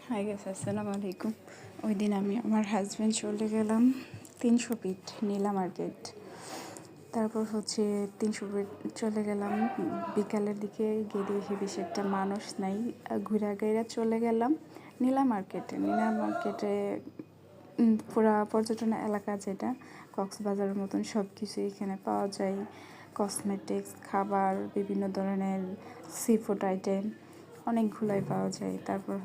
Hi guys, আসসালামু আলাইকুম। ওই দিন আমি আমার হাজব্যান্ড চলে গেলাম 300 ফিট নীলা মার্কেট। তারপর 300 ফিট চলে গেলাম বিকালের দিকে, গিয়ে দেখি বেশি একটা মানুষ নাই। ঘুরা গাইরা চলে গেলাম নীলা মার্কেটে। পুরা পর্যটন এলাকা, যেটা কক্সবাজারের মতন সব কিছু এখানে পাওয়া যায়। কসমেটিক্স, খাবার, বিভিন্ন ধরনের সি ফুড আইটেম অনেকগুলোই পাওয়া যায়। তারপর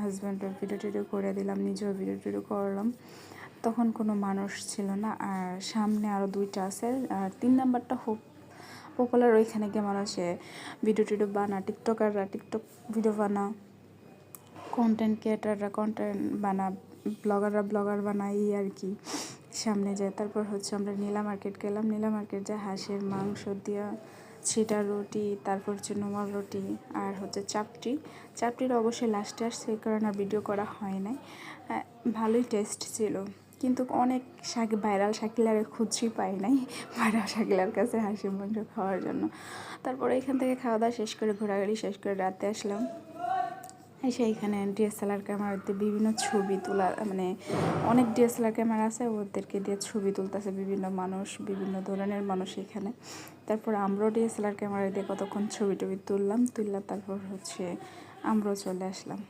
হাজব্যান্ডের ভিডিও টিডিও করে দিলাম, নিজেও ভিডিও টিডিও করলাম। তখন কোনো মানুষ ছিল না, আর সামনে আরও 2টা আছে, আর 3 নাম্বারটা খুব পপুলার। ওইখানে গিয়ে মানুষে ভিডিও টিডিও টিকটকাররা টিকটক ভিডিও বানা, কন্টেন্ট ক্রিয়েটাররা কন্টেন্ট বানা, ব্লগার বানাই আর কি, সামনে যায়। তারপর আমরা নীলা মার্কেট গেলাম। নীলা মার্কেট যায় হাঁসের মাংস দিয়া ছিটা রুটি, তারপর নরমাল রুটি, আর চাপটির অবশ্যই লাস্টে আসছে, এই কারণে আর ভিডিও করা হয় নাই। ভালোই টেস্ট ছিল, কিন্তু অনেক ভাইরাল শাকিলার খুঁজেই পাই নাই ভাইরাল শাকিলার কাছে হাঁসের মাংস খাওয়ার জন্য। তারপরে এখান থেকে খাওয়া দাওয়া শেষ করে, ঘোরাঘুরি শেষ করে রাতে আসলাম। সেইখানে ডিএসএলআর ক্যামেরাতে বিভিন্ন ছবি তোলা, মানে অনেক ডিএসএলআর ক্যামেরা আছে, ওদেরকে দিয়ে ছবি তুলতেছে বিভিন্ন মানুষ, বিভিন্ন ধরনের মানুষ এখানে। তারপর আমরাও ডিএসএলআর ক্যামেরা দিয়ে কতক্ষণ ছবি টবি তুললাম, তারপর আমরাও চলে আসলাম।